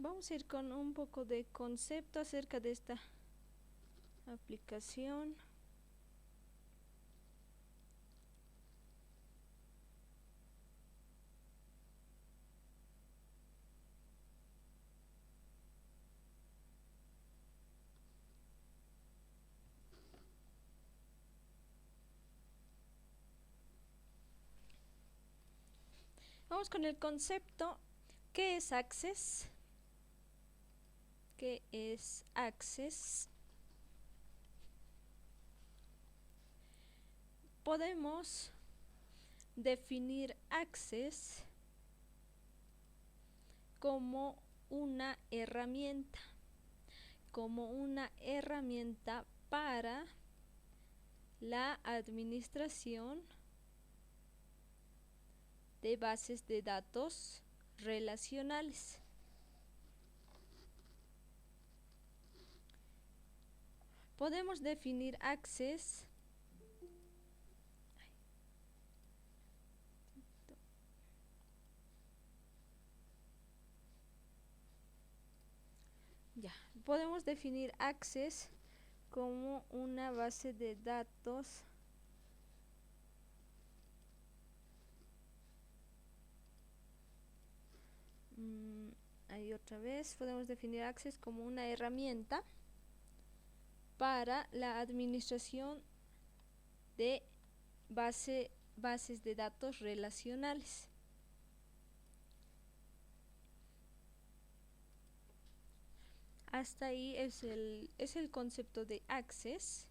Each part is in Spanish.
vamos a ir con un poco de concepto acerca de esta aplicación. Vamos con el concepto. ¿Qué es Access? ¿Qué es Access? Podemos definir Access como una herramienta para la administración de bases de datos relacionales. Podemos definir Access podemos definir Access como una base de datos ahí otra vez podemos definir Access como una herramienta para la administración de bases de datos relacionales. Hasta ahí es el concepto de Access,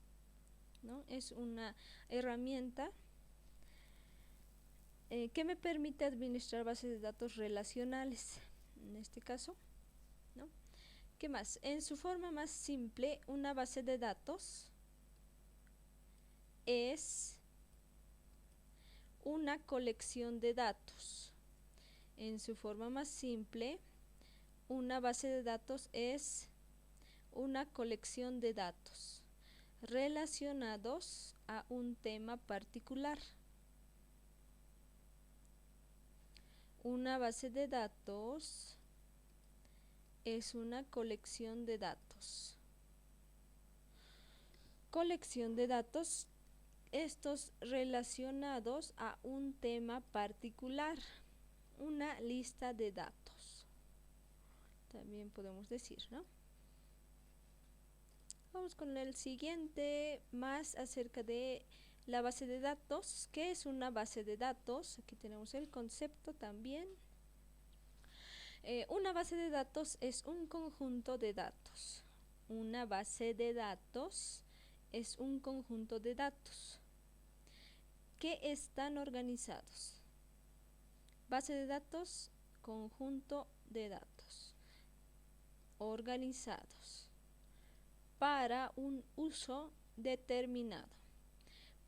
¿no? Es una herramienta que me permite administrar bases de datos relacionales, en este caso, ¿no? ¿Qué más? En su forma más simple, una base de datos es una colección de datos. En su forma más simple, una base de datos es una colección de datos relacionados a un tema particular. Una base de datos es una colección de datos. Colección de datos, estos relacionados a un tema particular. Una lista de datos. También podemos decir, ¿no? Vamos con el siguiente, más acerca de la base de datos. ¿Qué es una base de datos? Aquí tenemos el concepto también. Una base de datos es un conjunto de datos. Una base de datos es un conjunto de datos que están organizados. Base de datos, conjunto de datos organizados para un uso determinado.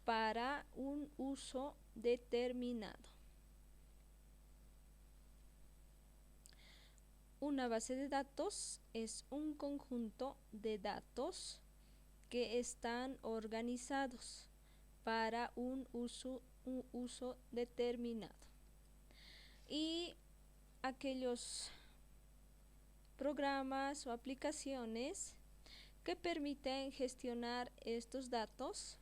Para un uso determinado. Una base de datos es un conjunto de datos que están organizados para un uso determinado. Y aquellos programas o aplicaciones que permiten gestionar estos datos,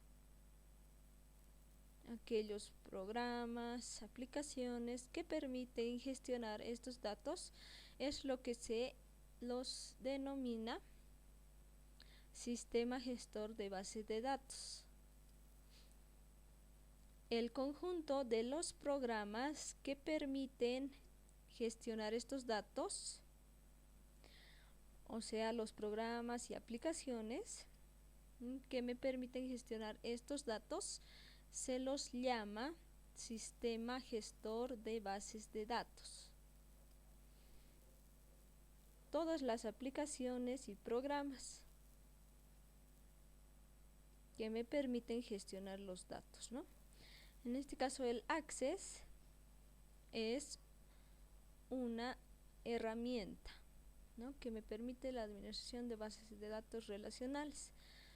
aquellos programas, aplicaciones que permiten gestionar estos datos es lo que se los denomina sistema gestor de bases de datos. El conjunto de los programas que permiten gestionar estos datos, o sea, los programas y aplicaciones que me permiten gestionar estos datos, se los llama sistema gestor de bases de datos. Todas las aplicaciones y programas que me permiten gestionar los datos, ¿no? En este caso el Access es una herramienta, ¿no?, que me permite la administración de bases de datos relacionales.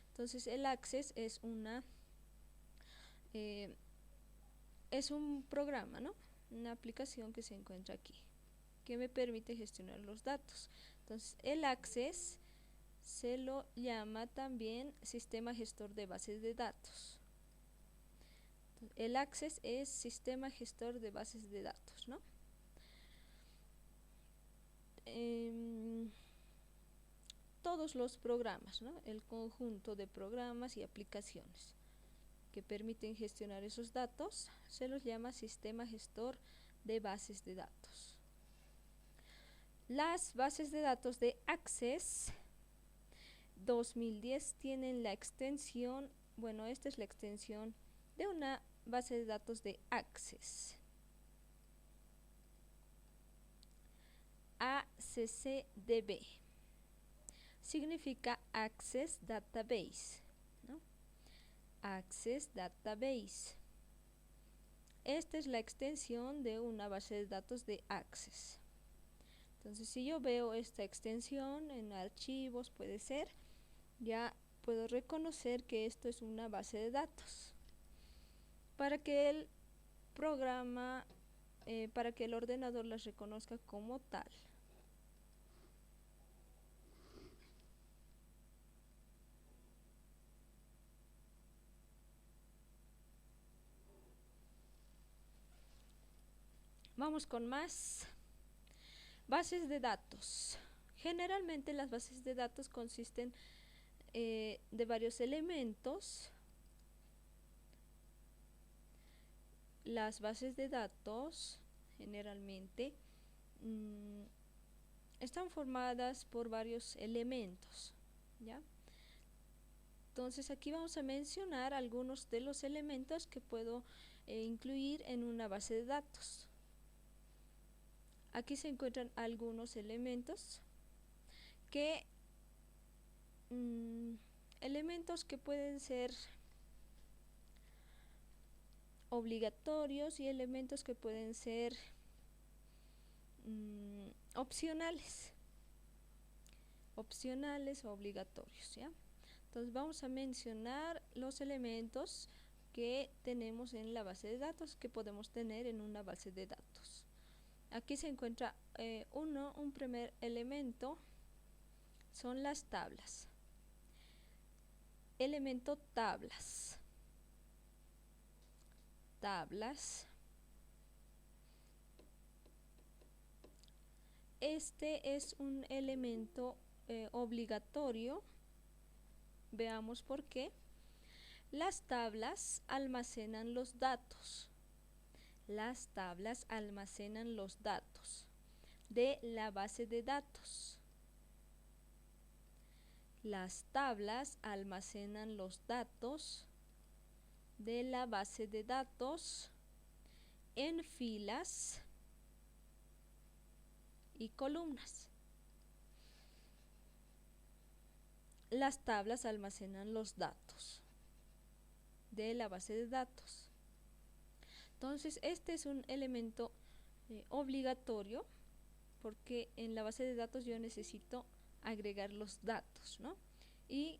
Entonces el Access es es un programa, ¿no?, una aplicación que se encuentra aquí, que me permite gestionar los datos. Entonces el Access se lo llama también sistema gestor de bases de datos. El Access es sistema gestor de bases de datos, ¿no? Todos los programas, ¿no? El conjunto de programas y aplicaciones que permiten gestionar esos datos se los llama sistema gestor de bases de datos. Las bases de datos de Access 2010 tienen la extensión, bueno, esta es la extensión de una base de datos de Access. ACCDB significa Access Database, ¿no? Access Database. Esta es la extensión de una base de datos de Access. Entonces, si yo veo esta extensión en archivos, puede ser, ya puedo reconocer que esto es una base de datos. Para que el programa, para que el ordenador las reconozca como tal. Vamos con más. Bases de datos. Generalmente las bases de datos consisten de varios elementos. Las bases de datos generalmente están formadas por varios elementos, ¿ya? Entonces aquí vamos a mencionar algunos de los elementos que puedo incluir en una base de datos. Aquí se encuentran algunos elementos que pueden ser obligatorios y elementos que pueden ser opcionales o obligatorios, ¿ya? Entonces vamos a mencionar los elementos que tenemos en la base de datos, que podemos tener en una base de datos. Aquí se encuentra un primer elemento, son las tablas. Elemento tablas. Tablas. Este es un elemento obligatorio. Veamos por qué. Las tablas almacenan los datos. Las tablas almacenan los datos de la base de datos. Las tablas almacenan los datos de la base de datos en filas y columnas. Las tablas almacenan los datos de la base de datos. Entonces, este es un elemento obligatorio, porque en la base de datos yo necesito agregar los datos, ¿no? Y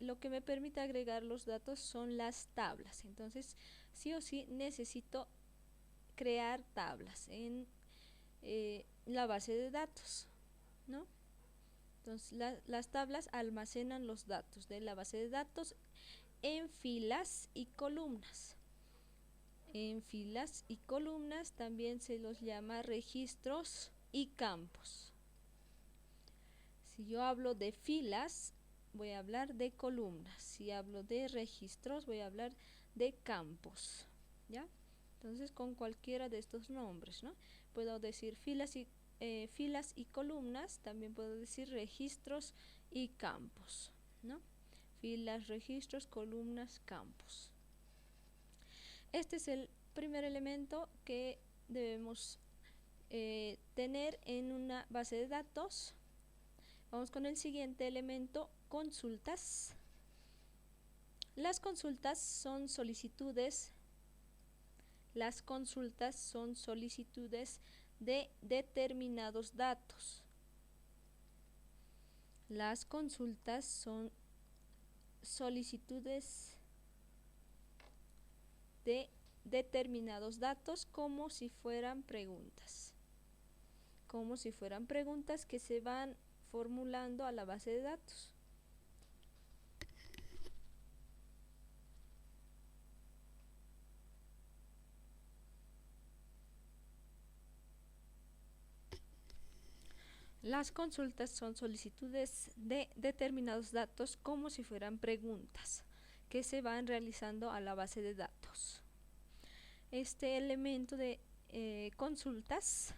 lo que me permite agregar los datos son las tablas. Entonces, sí o sí necesito crear tablas en la base de datos, ¿no? Entonces, las tablas almacenan los datos de la base de datos en filas y columnas. En filas y columnas también se los llama registros y campos. Si yo hablo de filas, voy a hablar de columnas. Si hablo de registros, voy a hablar de campos, ¿ya? Entonces, con cualquiera de estos nombres, ¿no? Puedo decir filas y columnas, también puedo decir registros y campos, ¿no? Filas, registros, columnas, campos. Este es el primer elemento que debemos tener en una base de datos. Vamos con el siguiente elemento, consultas. Las consultas son solicitudes. Las consultas son solicitudes de determinados datos. Las consultas son solicitudes de determinados datos como si fueran preguntas. como si fueran preguntas que se van formulando a la base de datos. Las consultas son solicitudes de determinados datos como si fueran preguntas que se van realizando a la base de datos. Este elemento de consultas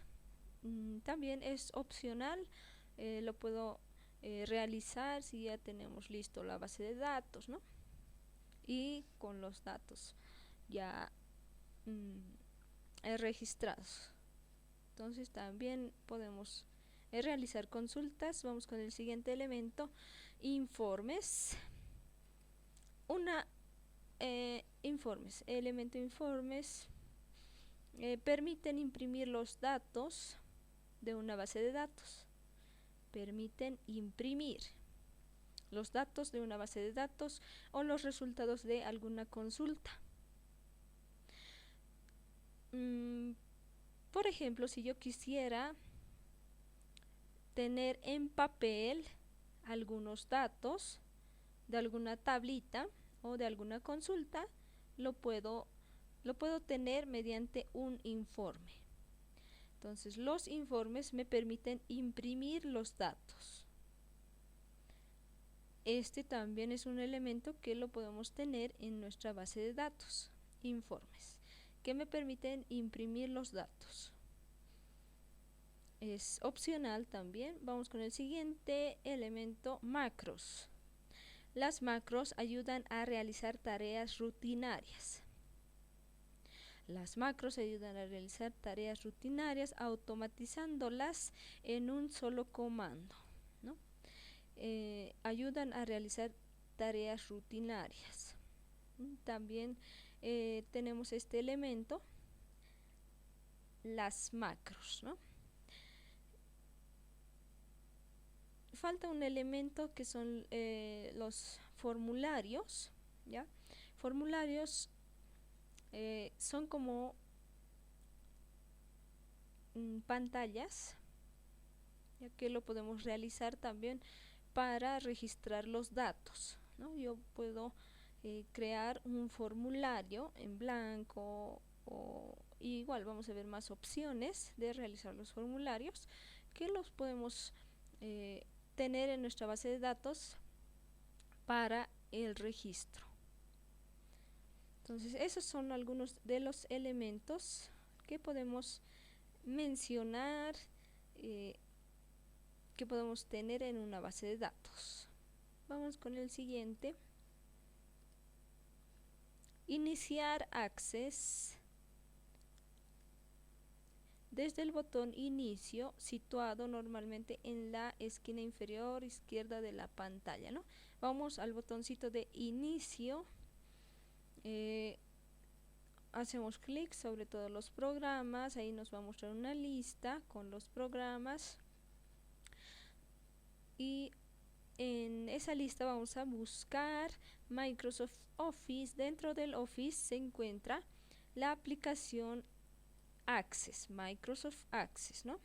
también es opcional, lo puedo realizar si ya tenemos listo la base de datos, ¿no? Y con los datos ya registrados. Entonces también podemos realizar consultas. Vamos con el siguiente elemento, informes. Elemento informes permiten imprimir los datos de una base de datos. Permiten imprimir los datos de una base de datos o los resultados de alguna consulta. Por ejemplo, si yo quisiera tener en papel algunos datos de alguna tablita o de alguna consulta, lo puedo tener mediante un informe. Entonces, los informes me permiten imprimir los datos. Este también es un elemento que lo podemos tener en nuestra base de datos, informes, que me permiten imprimir los datos. Es opcional también. Vamos con el siguiente elemento, macros. Las macros ayudan a realizar tareas rutinarias. Las macros ayudan a realizar tareas rutinarias automatizándolas en un solo comando, ¿no? Ayudan a realizar tareas rutinarias. También tenemos este elemento, las macros, ¿no? Falta un elemento que son los formularios, ¿ya? Formularios son como pantallas, ya que lo podemos realizar también para registrar los datos, ¿no? Yo puedo crear un formulario en blanco o igual vamos a ver más opciones de realizar los formularios que los podemos tener en nuestra base de datos para el registro. Entonces, esos son algunos de los elementos que podemos mencionar, que podemos tener en una base de datos. Vamos con el siguiente. Iniciar Access. Desde el botón Inicio, situado normalmente en la esquina inferior izquierda de la pantalla, ¿no? Vamos al botoncito de Inicio. Hacemos clic sobre todos los programas, ahí nos va a mostrar una lista con los programas y en esa lista vamos a buscar Microsoft Office. Dentro del Office se encuentra la aplicación Access, Microsoft Access, ¿no?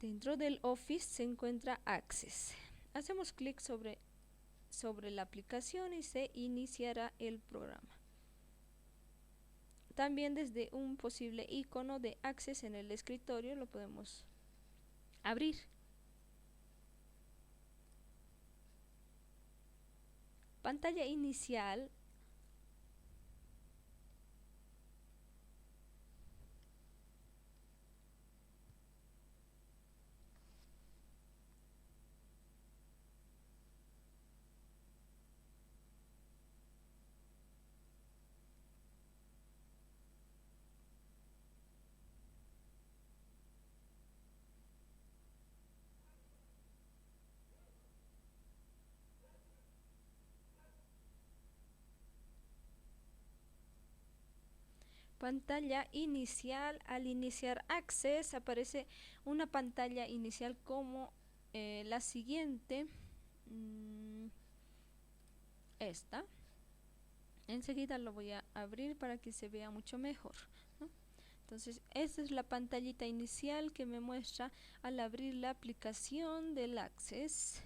Dentro del Office se encuentra Access. Hacemos clic sobre la aplicación y se iniciará el programa. También desde un posible icono de Access en el escritorio lo podemos abrir. Pantalla inicial. Pantalla inicial. Al iniciar Access aparece una pantalla inicial como la siguiente, esta. Enseguida lo voy a abrir para que se vea mucho mejor, ¿no? Entonces esta es la pantallita inicial que me muestra al abrir la aplicación del Access.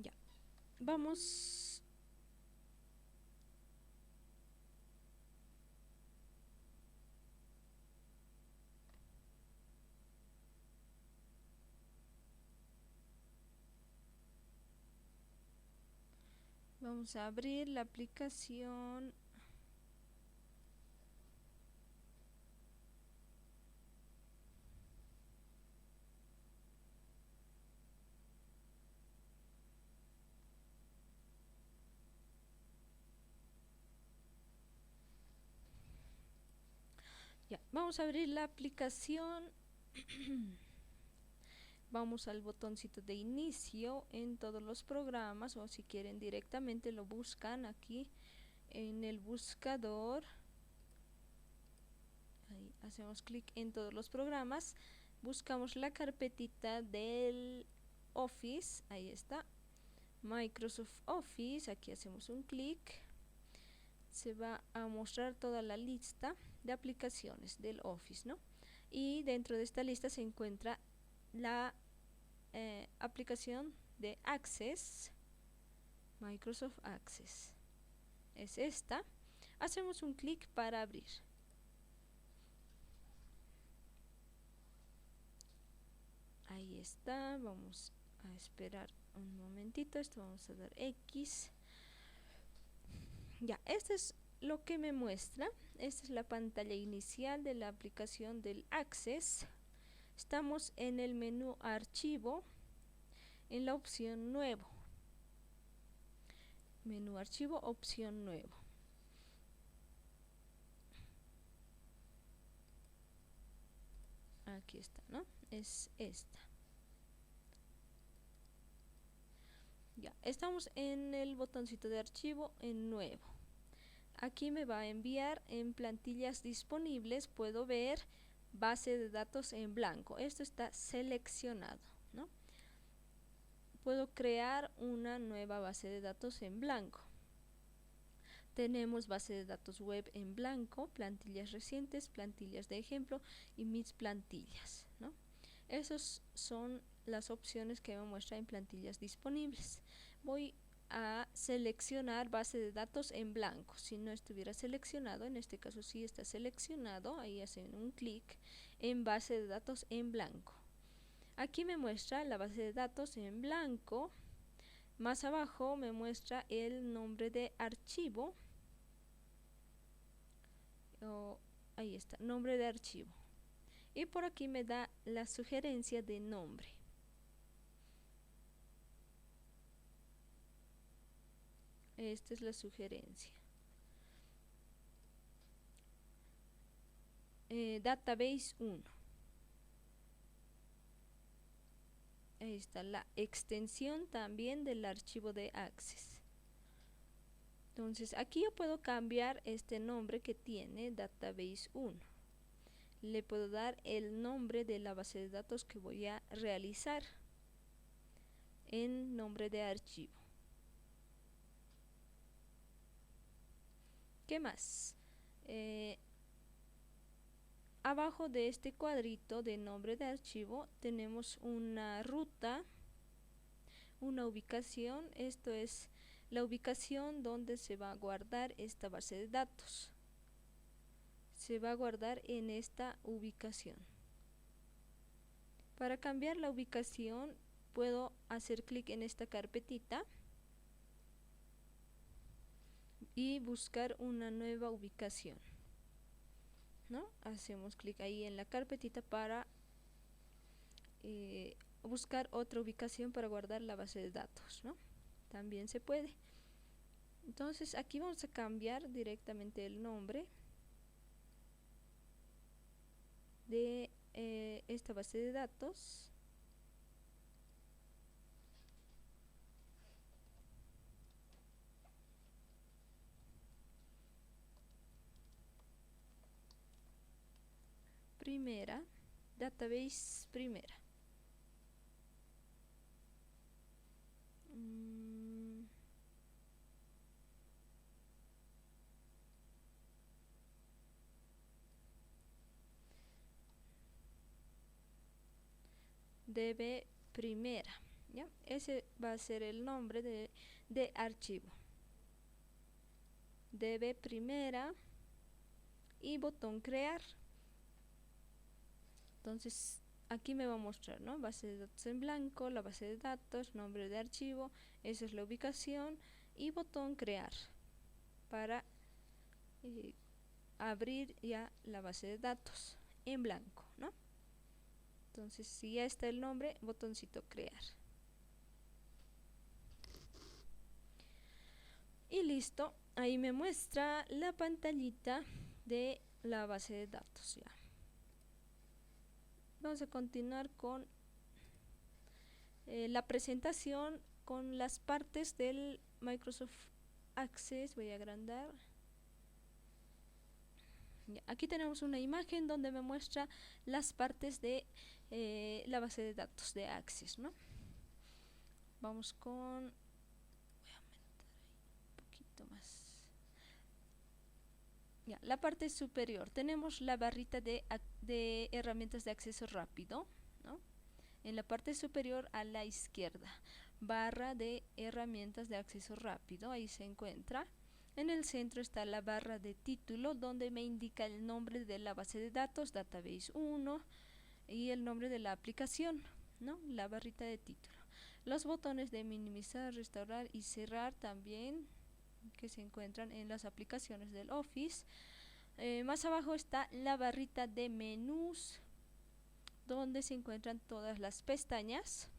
Ya, vamos. Vamos a abrir la aplicación. Ya, vamos a abrir la aplicación. Vamos al botoncito de inicio en todos los programas, o si quieren directamente lo buscan aquí en el buscador. Ahí hacemos clic en todos los programas, buscamos la carpetita del Office, ahí está, Microsoft Office, aquí hacemos un clic, se va a mostrar toda la lista de aplicaciones del Office, ¿no? Y dentro de esta lista se encuentra la aplicación de Access, Microsoft Access, es esta. Hacemos un clic para abrir. Ahí está, vamos a esperar un momentito, esto vamos a dar X. Ya, esto es lo que me muestra, esta es la pantalla inicial de la aplicación del Access. Estamos en el menú archivo, en la opción nuevo. Menú archivo, opción nuevo. Aquí está, ¿no? Es esta. Ya, estamos en el botoncito de archivo en nuevo. Aquí me va a enviar en plantillas disponibles, puedo ver base de datos en blanco. Esto está seleccionado, ¿no? Puedo crear una nueva base de datos en blanco. Tenemos base de datos web en blanco, plantillas recientes, plantillas de ejemplo y mis plantillas, ¿no? Esas son las opciones que me muestra en plantillas disponibles. Voy a seleccionar base de datos en blanco. Si no estuviera seleccionado, en este caso sí está seleccionado, ahí hacen un clic en base de datos en blanco. Aquí me muestra la base de datos en blanco. Más abajo me muestra el nombre de archivo. Ahí está, nombre de archivo. Y por aquí me da la sugerencia de nombre. Esta es la sugerencia. Database 1. Ahí está la extensión también del archivo de Access. Entonces aquí yo puedo cambiar este nombre que tiene Database 1. Le puedo dar el nombre de la base de datos que voy a realizar en nombre de archivo. ¿Qué más? Abajo de este cuadrito de nombre de archivo tenemos una ruta, una ubicación. Esto es la ubicación donde se va a guardar esta base de datos. Se va a guardar en esta ubicación. Para cambiar la ubicación puedo hacer clic en esta carpetita y buscar una nueva ubicación, ¿no? Hacemos clic ahí en la carpetita para buscar otra ubicación para guardar la base de datos, ¿no? También se puede. Entonces aquí vamos a cambiar directamente el nombre de esta base de datos. primera, database primera. DB primera, ¿ya? Ese va a ser el nombre de archivo. DB primera y botón crear. Entonces aquí me va a mostrar, ¿no? Base de datos en blanco, la base de datos, nombre de archivo, esa es la ubicación y botón crear para abrir ya la base de datos en blanco, ¿no? Entonces si ya está el nombre, botoncito crear. Y listo, ahí me muestra la pantallita de la base de datos ya. Vamos a continuar con la presentación con las partes del Microsoft Access. Voy a agrandar. Ya, aquí tenemos una imagen donde me muestra las partes de la base de datos de Access, ¿no? Vamos con... Voy a aumentar ahí un poquito más. Ya, la parte superior tenemos la barrita de herramientas de acceso rápido, ¿no? En la parte superior a la izquierda, barra de herramientas de acceso rápido, ahí se encuentra. En el centro está la barra de título, donde me indica el nombre de la base de datos, database 1, y el nombre de la aplicación, ¿no? La barrita de título. Los botones de minimizar, restaurar y cerrar también, que se encuentran en las aplicaciones del Office. Más abajo está la barrita de menús, donde se encuentran todas las pestañas,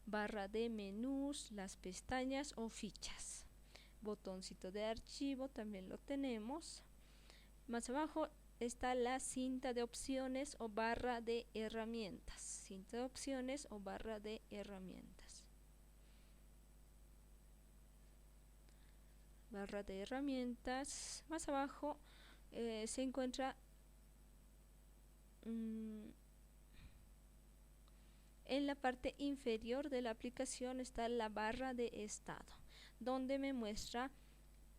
barra de menús, las pestañas o fichas. Botoncito de archivo también lo tenemos. Más abajo está la cinta de opciones o barra de herramientas. Cinta de opciones o barra de herramientas. Barra de herramientas. Más abajo se encuentra en la parte inferior de la aplicación está la barra de estado, donde me muestra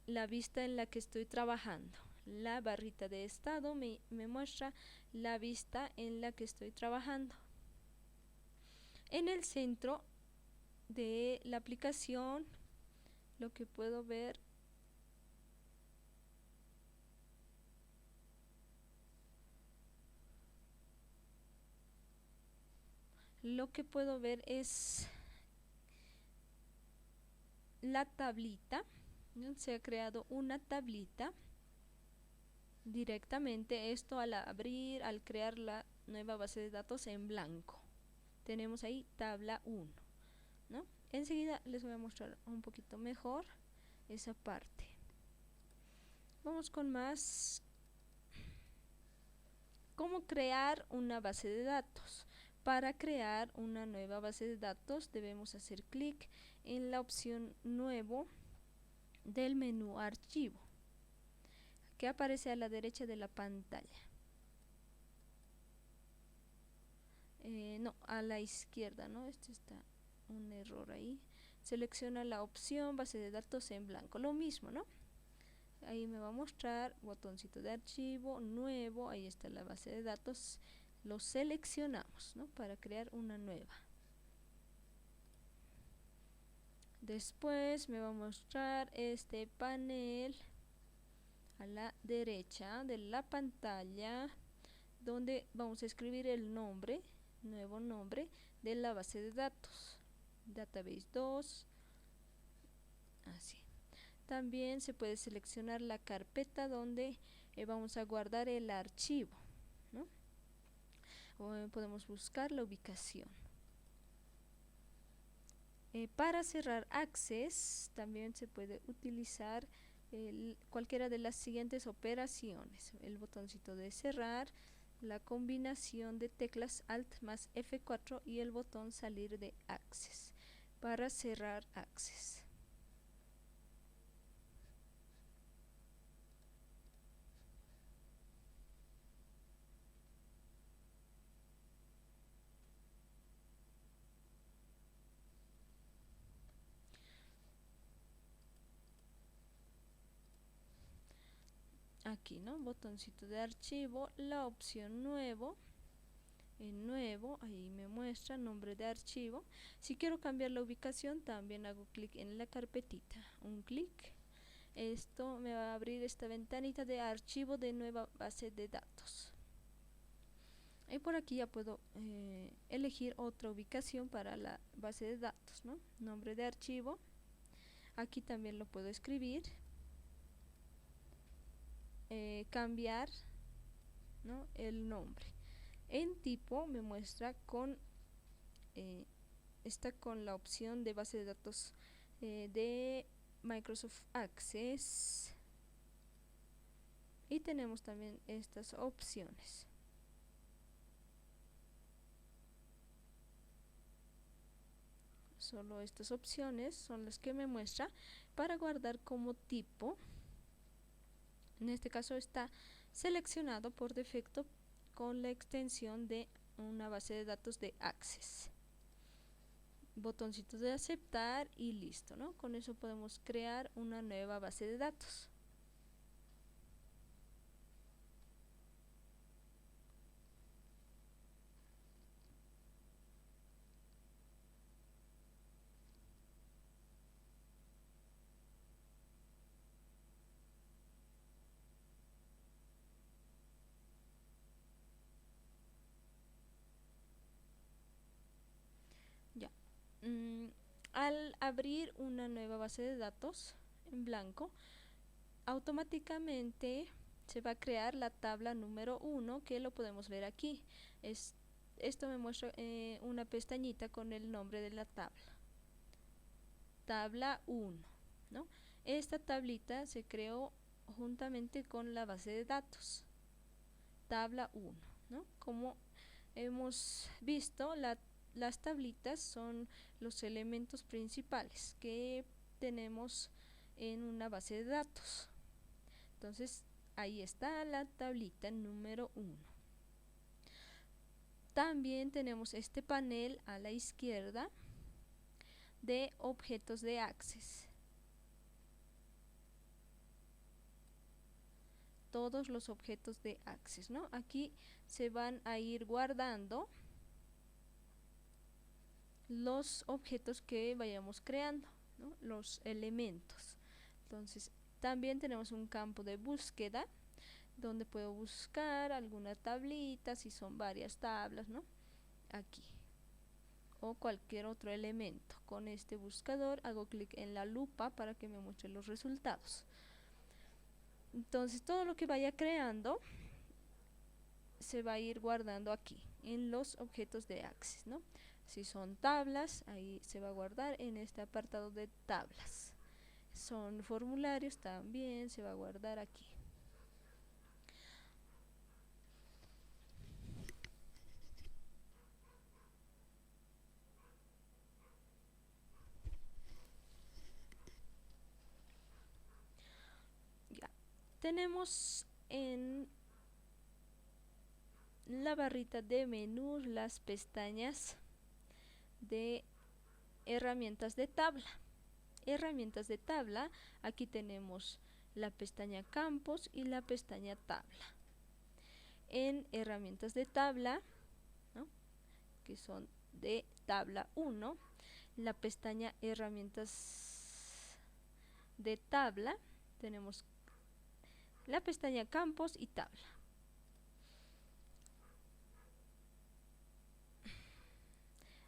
la vista en la que estoy trabajando. La barrita de estado me muestra la vista en la que estoy trabajando. En el centro de la aplicación, lo que puedo ver es la tablita, ¿no? Se ha creado una tablita directamente, esto al abrir, al crear la nueva base de datos en blanco. Tenemos ahí tabla 1, ¿no? Enseguida les voy a mostrar un poquito mejor esa parte. Vamos con más. ¿Cómo crear una base de datos? Para crear una nueva base de datos debemos hacer clic en la opción nuevo del menú archivo, que aparece a la derecha de la pantalla. No, a la izquierda, ¿no? Este está un error ahí. Selecciona la opción base de datos en blanco, lo mismo, ¿no? Ahí me va a mostrar botoncito de archivo, nuevo, ahí está la base de datos, lo seleccionamos, ¿no? Para crear una nueva. Después me va a mostrar este panel a la derecha de la pantalla, donde vamos a escribir el nombre, nuevo nombre de la base de datos, database 2, así. También se puede seleccionar la carpeta donde vamos a guardar el archivo, ¿no? O podemos buscar la ubicación. Para cerrar Access también se puede utilizar cualquiera de las siguientes operaciones: el botoncito de cerrar, la combinación de teclas Alt más F4 y el botón salir de Access para cerrar Access. aquí, ¿no? Botoncito de archivo, la opción nuevo. En nuevo, ahí me muestra nombre de archivo. Si quiero cambiar la ubicación, también hago clic en la carpetita, un clic. Esto me va a abrir esta ventanita de archivo de nueva base de datos. Y por aquí ya puedo elegir otra ubicación para la base de datos, ¿no? Nombre de archivo. Aquí también lo puedo escribir. Cambiar, ¿no? El nombre. En tipo me muestra con está con la opción de base de datos de Microsoft Access, y tenemos también estas opciones. Solo estas opciones son las que me muestra para guardar como tipo. En este caso está seleccionado por defecto con la extensión de una base de datos de Access. Botoncito de aceptar y listo, ¿no? Con eso podemos crear una nueva base de datos. Ya. Al abrir una nueva base de datos en blanco, automáticamente se va a crear la tabla número 1, que lo podemos ver aquí. Esto me muestra una pestañita con el nombre de la tabla. Tabla 1, ¿no? Esta tablita se creó juntamente con la base de datos. Tabla 1, ¿no? Como hemos visto, las tablitas son los elementos principales que tenemos en una base de datos. Entonces ahí está la tablita número 1. También tenemos este panel a la izquierda de objetos de Access. Todos los objetos de Access, ¿no? Aquí se van a ir guardando los objetos que vayamos creando, ¿no? Los elementos. Entonces también tenemos un campo de búsqueda donde puedo buscar alguna tablita, si son varias tablas, ¿no? Aquí, o cualquier otro elemento. Con este buscador hago clic en la lupa para que me muestre los resultados. Entonces todo lo que vaya creando se va a ir guardando aquí en los objetos de Access, ¿no? Si son tablas, ahí se va a guardar en este apartado de tablas. Son formularios, también se va a guardar aquí. Ya. Tenemos en la barrita de menú las pestañas de herramientas de tabla. Herramientas de tabla, aquí tenemos la pestaña campos y la pestaña tabla. En herramientas de tabla, ¿no? Que son de tabla 1, la pestaña herramientas de tabla, tenemos la pestaña campos y tabla.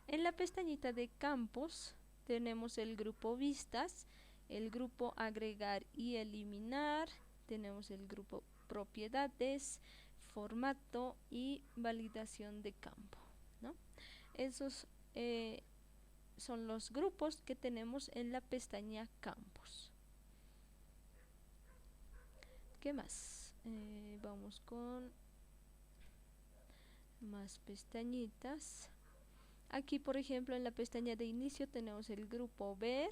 En la pestañita de campos tenemos el grupo vistas, el grupo agregar y eliminar, tenemos el grupo propiedades, formato y validación de campo, ¿no? Esos son los grupos que tenemos en la pestaña campos. ¿Qué más? Vamos con más pestañitas. Aquí, por ejemplo, en la pestaña de inicio tenemos el grupo ver,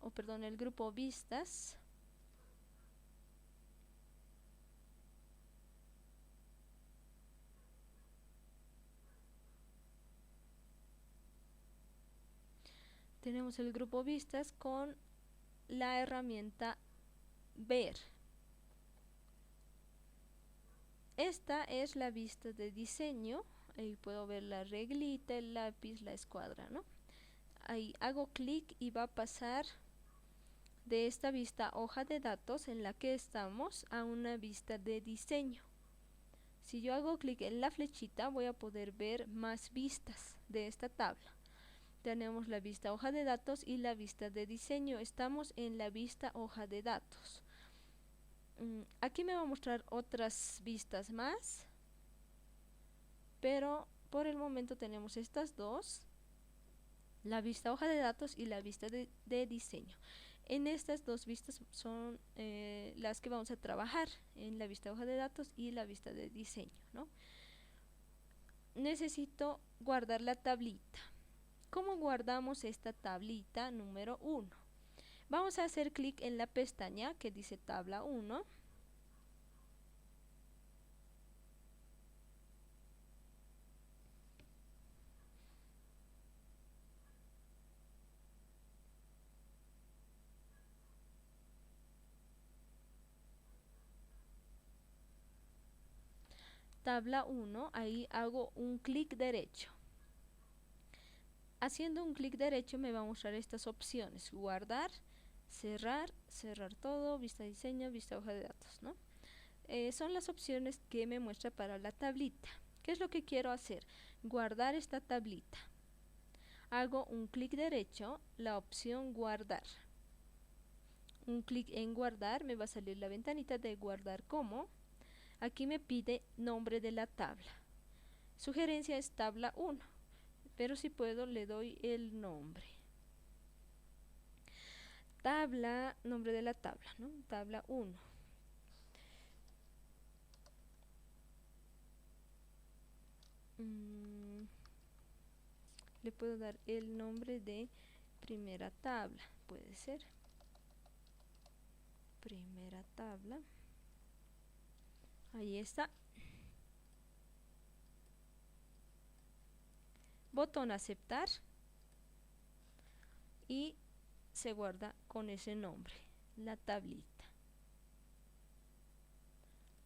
el grupo vistas. Tenemos el grupo vistas con la herramienta ver. esta es la vista de diseño. Ahí puedo ver la reglita, el lápiz, la escuadra, ¿no? Ahí hago clic y va a pasar de esta vista hoja de datos en la que estamos a una vista de diseño. Si yo hago clic en la flechita voy a poder ver más vistas de esta tabla. Tenemos la vista hoja de datos y la vista de diseño. Estamos en la vista hoja de datos. Aquí me va a mostrar otras vistas más, pero por el momento tenemos estas dos, la vista hoja de datos y la vista de diseño. En estas dos vistas son las que vamos a trabajar, en la vista hoja de datos y la vista de diseño, ¿no? Necesito guardar la tablita. ¿Cómo guardamos esta tablita número 1? Vamos a hacer clic en la pestaña que dice tabla 1. Tabla 1, ahí hago un clic derecho. Haciendo un clic derecho me va a mostrar estas opciones: guardar, cerrar, cerrar todo, vista de diseño, vista hoja de datos, ¿no? Son las opciones que me muestra para la tablita. ¿Qué es lo que quiero hacer? Guardar esta tablita. Hago un clic derecho, la opción guardar. Un clic en guardar, me va a salir la ventanita de guardar como. Aquí me pide nombre de la tabla. Sugerencia es tabla 1, pero si puedo le doy el nombre. Tabla, nombre de la tabla, ¿no? Tabla 1. Le puedo dar el nombre de primera tabla, puede ser. Primera tabla. Ahí está. Botón aceptar. Y se guarda con ese nombre, la tablita.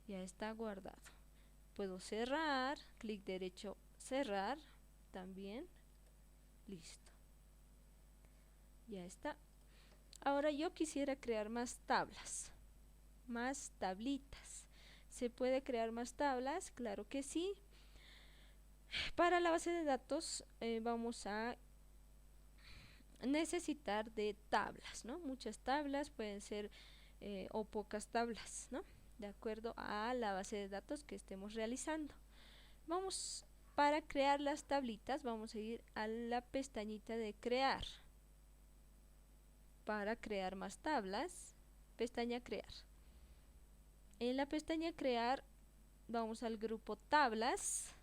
Ya está guardado. Puedo cerrar, clic derecho, cerrar, también. Listo. Ya está. Ahora yo quisiera crear más tablas, más tablitas. ¿Se puede crear más tablas? Claro que sí. Para la base de datos vamos a necesitar de tablas, ¿no? Muchas tablas, pueden ser o pocas tablas, ¿no? De acuerdo a la base de datos que estemos realizando. Para crear las tablitas, vamos a ir a la pestañita de crear. Para crear más tablas, pestaña crear. En la pestaña crear vamos al grupo tablas,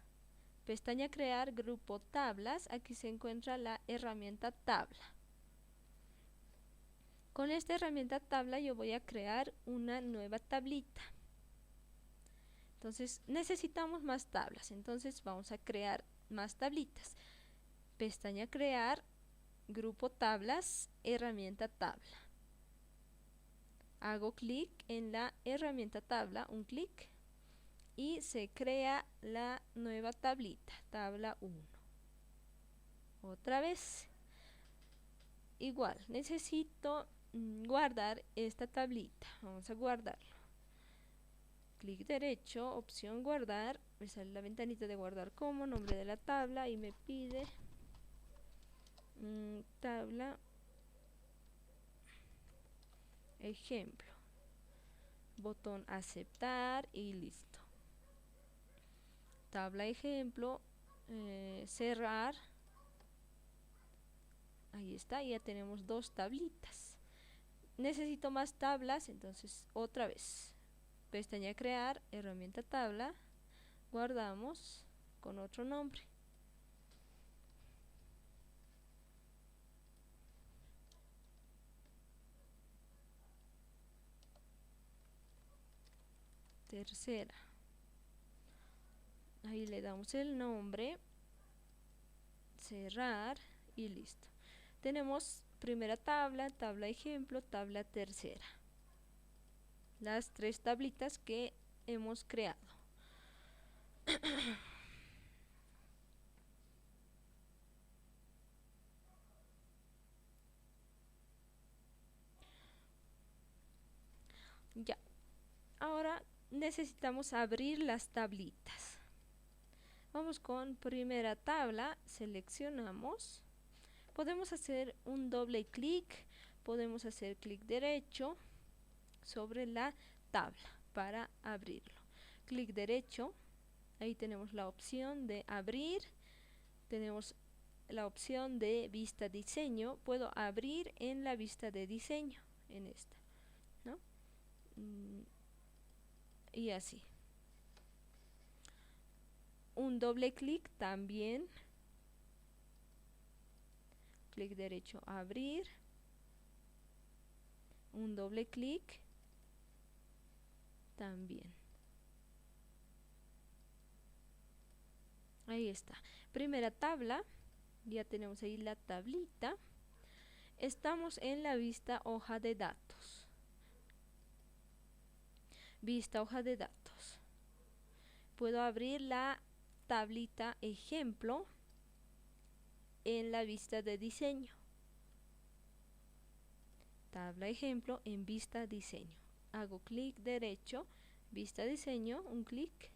pestaña crear, grupo tablas. Aquí se encuentra la herramienta tabla. Con esta herramienta tabla yo voy a crear una nueva tablita. Entonces necesitamos más tablas, entonces vamos a crear más tablitas. Pestaña crear, grupo tablas, herramienta tabla. Hago clic en la herramienta tabla, un clic, y se crea la nueva tablita, tabla 1. Otra vez, igual, necesito guardar esta tablita. Vamos a guardarlo. Clic derecho, opción guardar, me sale la ventanita de guardar como, nombre de la tabla y me pide tabla ejemplo. Botón aceptar y listo. Tabla ejemplo, cerrar. Ahí está, ya tenemos dos tablitas. Necesito más tablas, entonces otra vez. Pestaña crear, herramienta tabla, guardamos con otro nombre. Tercera. Ahí le damos el nombre, cerrar y listo. Tenemos primera tabla, tabla ejemplo, tabla tercera. Las tres tablitas que hemos creado. Ya, ahora necesitamos abrir las tablitas. Vamos con primera tabla, seleccionamos. Podemos hacer un doble clic, podemos hacer clic derecho sobre la tabla para abrirlo. Clic derecho, ahí tenemos la opción de abrir, tenemos la opción de vista diseño. Puedo abrir en la vista de diseño, en esta, ¿no? Y así. Un doble clic también. Clic derecho, abrir. Un doble clic también. Ahí está. Primera tabla. Ya tenemos ahí la tablita. Estamos en la vista hoja de datos. Vista hoja de datos. Puedo abrir la tablita ejemplo en la vista de diseño. Tabla ejemplo en vista diseño. Hago clic derecho, vista diseño, un clic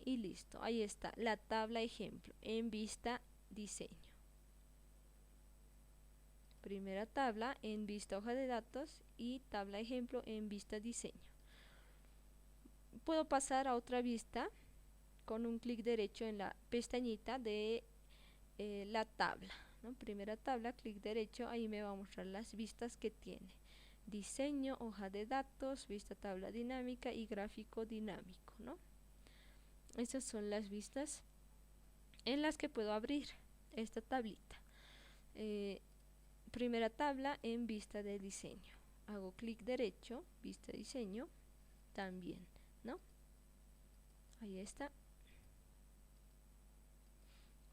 y listo. Ahí está la tabla ejemplo en vista diseño. Primera tabla en vista hoja de datos y tabla ejemplo en vista diseño. Puedo pasar a otra vista con un clic derecho en la pestañita de la tabla, ¿no? Primera tabla, clic derecho, ahí me va a mostrar las vistas que tiene. Diseño, hoja de datos, vista tabla dinámica y gráfico dinámico, ¿no? Esas son las vistas en las que puedo abrir esta tablita. Primera tabla en vista de diseño. Hago clic derecho, vista diseño, también, ¿no? Ahí está.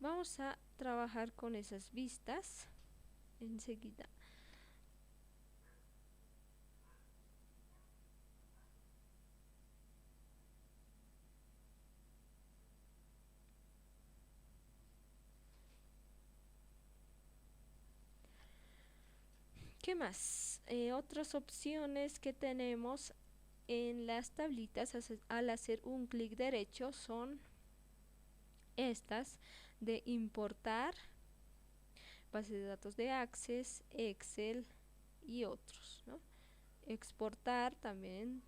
Vamos a trabajar con esas vistas enseguida. ¿Qué más? Otras opciones que tenemos en las tablitas al hacer un clic derecho son estas de importar, base de datos de Access, Excel y otros, ¿no? Exportar también,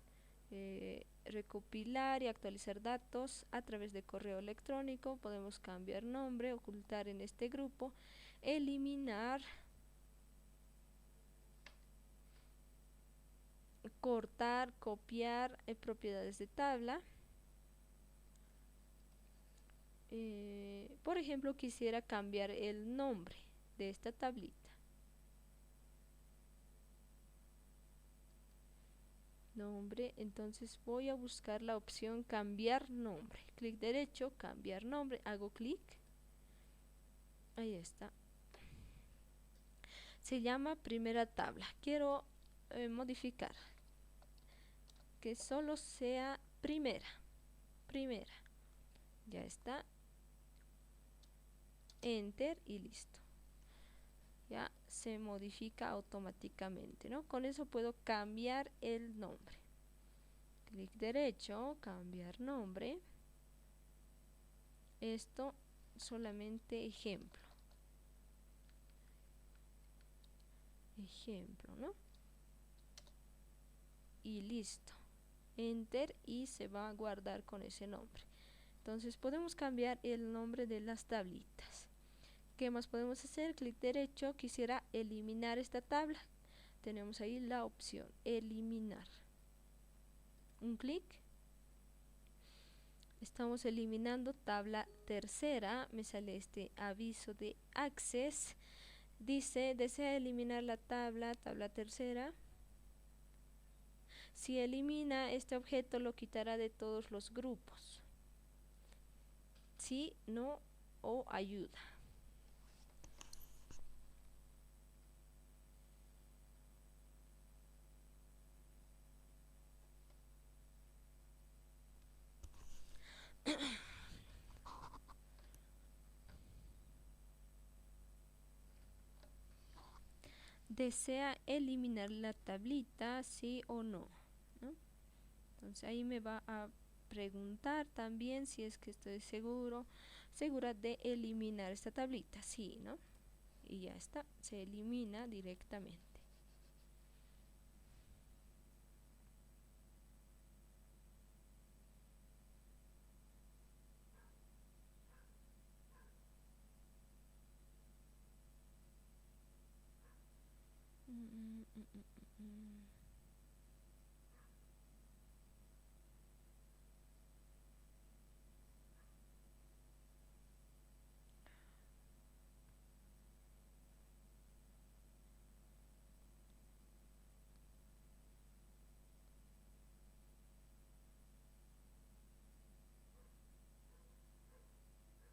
recopilar y actualizar datos a través de correo electrónico. Podemos cambiar nombre, ocultar en este grupo, eliminar, cortar, copiar propiedades de tabla. Por ejemplo, quisiera cambiar el nombre de esta tablita. Nombre, entonces voy a buscar la opción cambiar nombre. Clic derecho, cambiar nombre, hago clic. Ahí está. Se llama primera tabla. Quiero modificar que solo sea primera. Primera. Ya está. Enter y listo. Ya se modifica automáticamente, ¿no? Con eso puedo cambiar el nombre. Clic derecho, cambiar nombre. Esto solamente ejemplo. Ejemplo, ¿no? Y listo. Enter y se va a guardar con ese nombre. Entonces podemos cambiar el nombre de las tablitas. ¿Qué más podemos hacer? Clic derecho, quisiera eliminar esta tabla. Tenemos ahí la opción eliminar. Un clic. Estamos eliminando tabla tercera. Me sale este aviso de Access. Dice, desea eliminar la tabla tercera. Si elimina este objeto, lo quitará de todos los grupos. Sí, no o ayuda. ¿Desea eliminar la tablita, sí o no? ¿No? Entonces ahí me va a preguntar también si es que estoy segura de eliminar esta tablita, sí, ¿no? Y ya está, se elimina directamente.